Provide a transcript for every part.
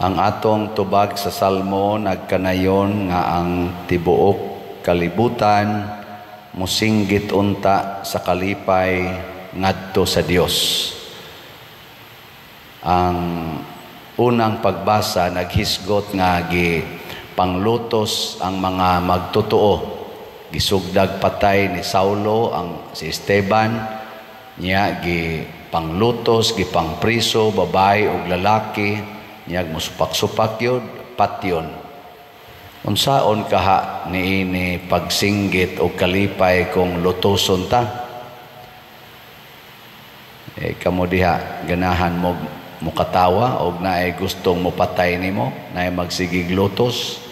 Ang atong tubag sa Salmo nagkanayon nga ang tibuok kalibutan musinggit unta sa kalipay ngadto sa Dios. Ang unang pagbasa naghisgot nga panglutos ang mga magtotoo. Gisugdag patay ni Saulo si Esteban, niya panglutos, gipangpriso babae ug lalaki, niya musupak-supak yun, patyon. Unsaon kaha niini pagsinggit o kalipay kung lutoson ta? Kamo diha ganahan mo mukatawa o naay gustong mopatay nimo, naay magsigig lutos.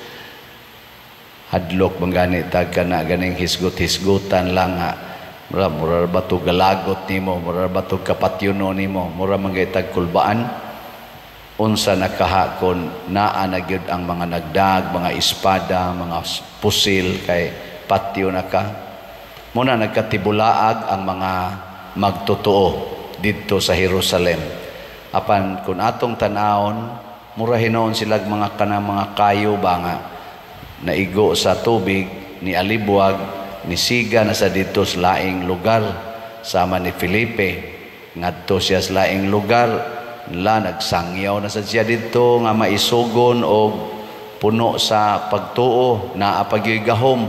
Hadlok bang gani tag kana ganing hisgot-hisgutan lang nga. Mura ba to galagot nimo, mura ba to kapatyono nimo, mura man gay tag kulbaan. Unsa nakaha kon naa na gyud ang mga nagdag, mga espada, mga pusil kay patyo na ka. Muna nagkatibulaag ang mga magtotoo didto sa Jerusalem. Apan kun atong tanawon, mura hinoon sila mga kanang mga kayo ba nga naigo sa tubig, ni alibwag, ni siga na sa dito sa laing lugar, sama ni Felipe, ngadto siya sa laing lugar, nagsangyaw na sa siya dito nga maisugon o puno sa pagtuo, naapagyoy gahom,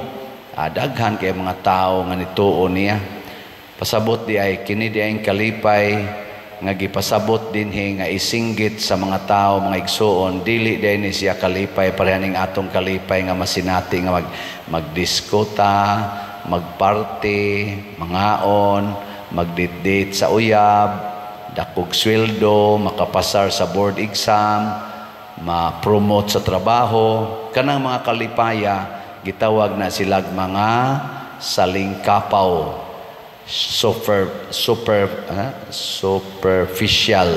daghan kay mga tao nga nituo niya. Pasabot di ay kini di ay kalipay nga gipasabot dinhi nga isinggit sa mga tao, mga igsuon, dili din ni siya kalipay parehaning atong kalipay nga masinati nga magdiskota, magparty, mangaon, magdit-date sa uyab, dakog sweldo, makapasar sa board exam, ma-promote sa trabaho. Kanang mga kalipaya gitawag na silag mga salingkapaw, superficial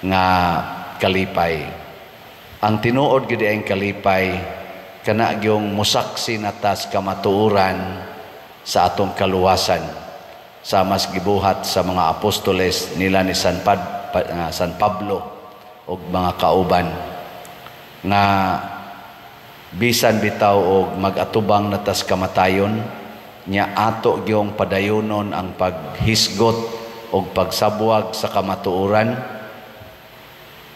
nga kalipay. Ang tinuod gid ang kalipay kana gyung musaksi natas kamatuoran sa atong kaluwasan sa mas gibuhat sa mga apostoles nila ni San Pablo ug mga kauban nga bisan bitaw og magatubang natas kamatayon nya ato gyung padayonon ang paghisgot o pagsabuag sa kamatuoran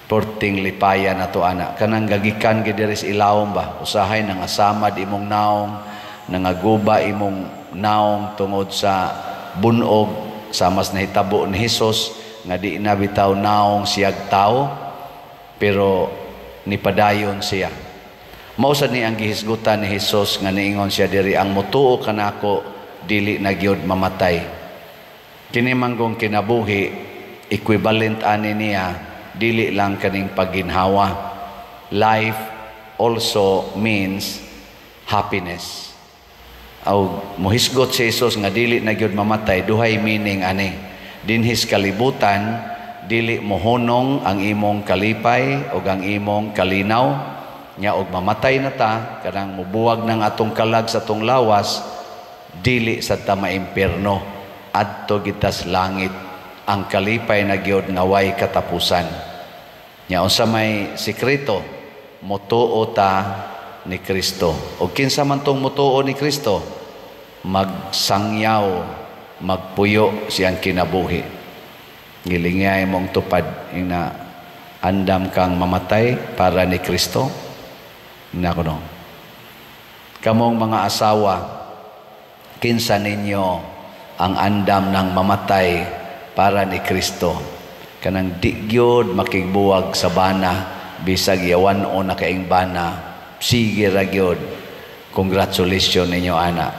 porting lipaya na to ana kanang gagikan gid diri sa ilawom ba usahay nangasamad imong naong nangaguba imong naong tungod sa bunog sa mas nahitabo ni Hesus nga di na bitaw naong siyag tao pero nipadayon siya. Mausad ni ang gihisgutan ni Hesus nga niingon siya diri ang mutuo kanako dili na gyud mamatay. Kini manggong kinabuhi equivalent ani niya dili lang kaning paginhawa. Life also means happiness. Aw mohisgot si Hesus nga dili na gyud mamatay duhay meaning ani. Dinhis kalibutan dili mohunong ang imong kalipay o ang imong kalinaw nya og mamatay na ta kanang mubuwag ng atong kalag sa atong lawas dili sa ta maimpierno adto gitas langit ang kalipay na gyud nga way katapusan nya unsa may sikreto motuo ta ni Kristo og kinsa man tong motuo ni Kristo magsangyaw magpuyo siyang kinabuhi gilingay mong tupad ina andam kang mamatay para ni Kristo. Nakuno. Kamong mga asawa, kinsa ninyo ang andam ng mamatay para ni Kristo. Kanang di gyud makigbuwag sa bana, bisag yawan o na kaing bana, sige ra gyud. Congratulations ninyo ana.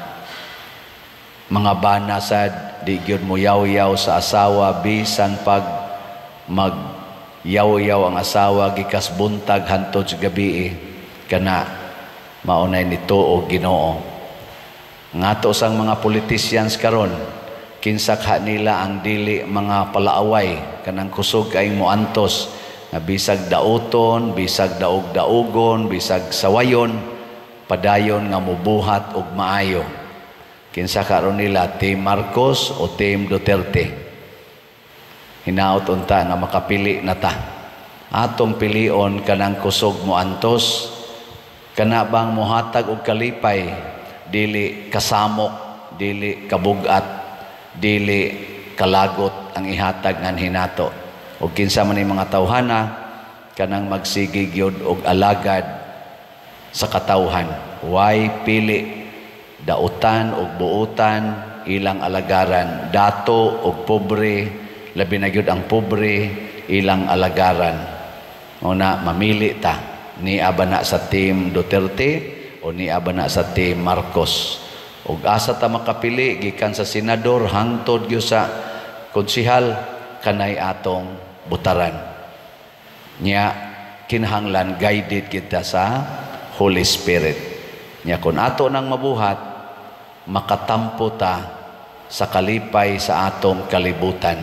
Mga bana sad, di gyud mo yaw-yaw sa asawa, bisan pag mag-yaw-yaw ang asawa, gikas buntag hantod sa gabi kana maunay nito o Ginoo. Ngato sang mga politicians karon kinsakha nila ang dili mga palaaway kanang kusog kaing moantos nga bisag dauton, bisag daog-daogon, bisag sawayon padayon nga mubuhat og maayo. Kinsakha ron nila Team Marcos o Team Duterte. Hinaot unta nga makapili na ta. Atong pilion kanang kusog mo antos, kana bang mohatag og kalipay, dili kasamok, dili kabugat, dili kalagot ang ihatag ngan hinato. O kinsa man ni mga tawhana kanang magsigig yod og alagad sa katawhan. Way pili, dautan og buutan, ilang alagaran, dato og pobre, labi na gyud ang pobre, ilang alagaran. Una mamili ta, ni abana sa team Duterte o ni abana sa team Marcos. Ug asa ta makapili gikan sa senador hangtod gyud sa konsehal, kanay atong butaran. Nya kinahanglan guided kita sa Holy Spirit. Nya kun ato nang mabuhat, makatampo ta sa kalipay sa atong kalibutan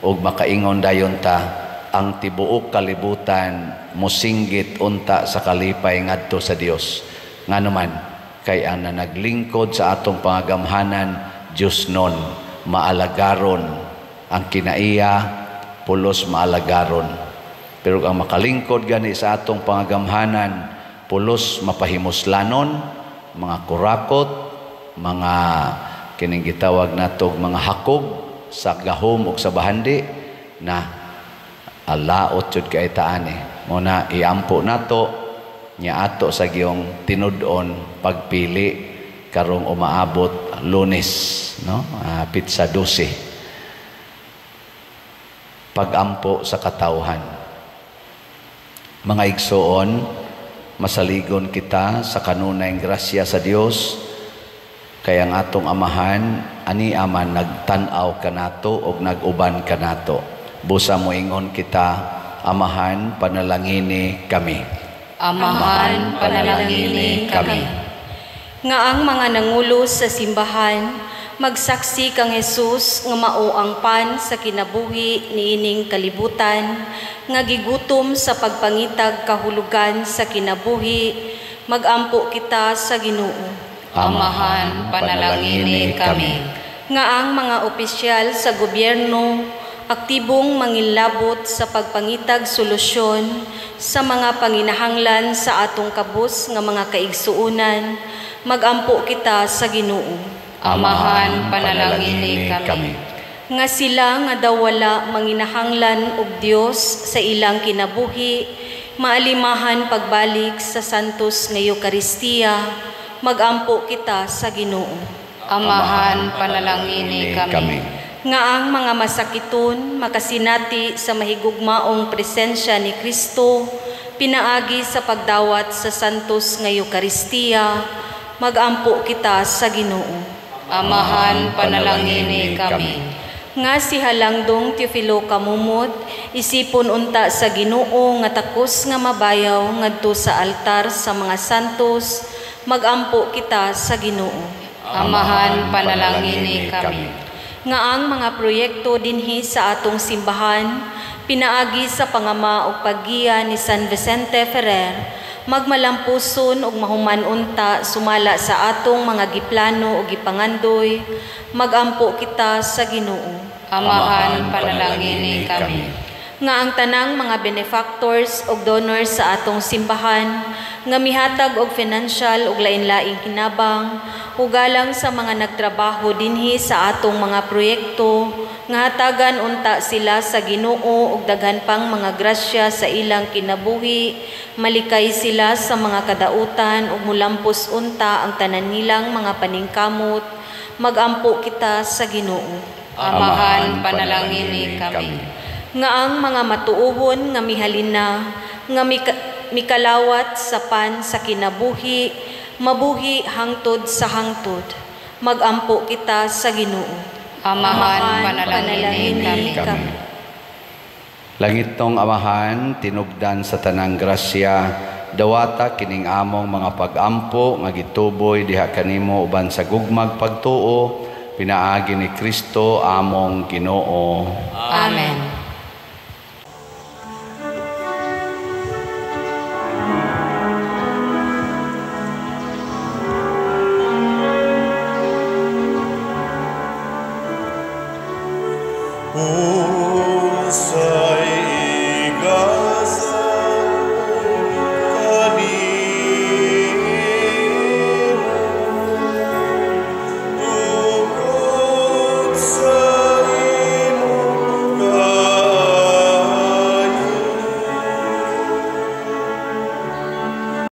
ug makaingon dayon ta ang tibuok kalibutan mosinggit unta sa kalipay ngadto sa Dios. Nganuman kay ang naglingkod sa atong pangagamhanan Dios non maalagaron ang kinaiya, pulos maalagaron. Pero ang makalingkod gani sa atong pangagamhanan, pulos mapahimuslanon, mga kurakot, mga kining gitawag natog mga hakob sa gahom ug sa bahandi na alaot jud kay taani. Muna iampo nato nya ato sa giyong tinud-on pagpili karong umaabot Lunes, no? Pitsa 12. Pagampo sa katawhan. Mga igsoon, masaligon kita sa kanunayng grasya sa Dios kay ang atong amahan ani aman nagtan-aw kanato og nag-uban kanato. Busa mo ingon kita, amahan panalangini kami. Amahan panalangini kami. Nga ang mga nangulo sa simbahan magsaksi kang Jesus nga mao ang pan sa kinabuhi niining kalibutan, nga gigutom sa pagpangitag kahulugan sa kinabuhi, magampo kita sa Ginoo. Amahan panalangini kami. Nga ang mga opisyal sa gobyerno aktibong mangilabot sa pagpangitag solusyon sa mga panginahanglan sa atong kabus nga mga kaigsuunan, magampo kita sa Ginoo. Amahan panalangini kami. Nga sila nga daw wala manginahanglan og Dios sa ilang kinabuhi, maalimahan pagbalik sa santos nga Eucharistia, magampo kita sa Ginoo. Amahan panalangini kami. Nga ang mga masakiton makasinati sa mahigugmaong presensya ni Kristo, pinaagi sa pagdawat sa santos nga Eucharistia, magampo kita sa Ginoo. Amahan panalangini kami. Nga si Halangdong Teofilo Kamumot, isipon unta sa Ginoo nga takos nga mabayaw ngadto sa altar sa mga santos, magampo kita sa Ginoo. Amahan panalangini kami. Nga ang mga proyekto dinhi sa atong simbahan, pinaagi sa pangama ug paggiya ni San Vicente Ferrer, magmalampuson ug mahuman unta sumala sa atong mga giplano ug gipangandoy, magampo kita sa Ginoo. Amahan panalangini kami. Nga ang tanang mga benefactors ug donors sa atong simbahan nga mihatag og financial ug lain-laing hinabang ugalang sa mga nagtrabaho dinhi sa atong mga proyekto, nga hatagan unta sila sa Ginoo ug daghan pang mga grasya sa ilang kinabuhi, malikay sila sa mga kadautan ug mulampos unta ang tanan nilang mga paningkamot, magampo kita sa Ginoo. Amahan panalangini kami. Nga ang mga matuohon nga mihalina, nga mikalawat sa pan sa kinabuhi, mabuhi hangtod sa hangtod, magampo kita sa Ginoo. Amahan panalangini kami. Langitong Amahan, tinubdan sa tanang grasya, dawata kining among mga pag-ampo nga gituboy diha kanimo uban sa gugmag pagtuo, pinaagi ni Kristo among Ginoo. Amen.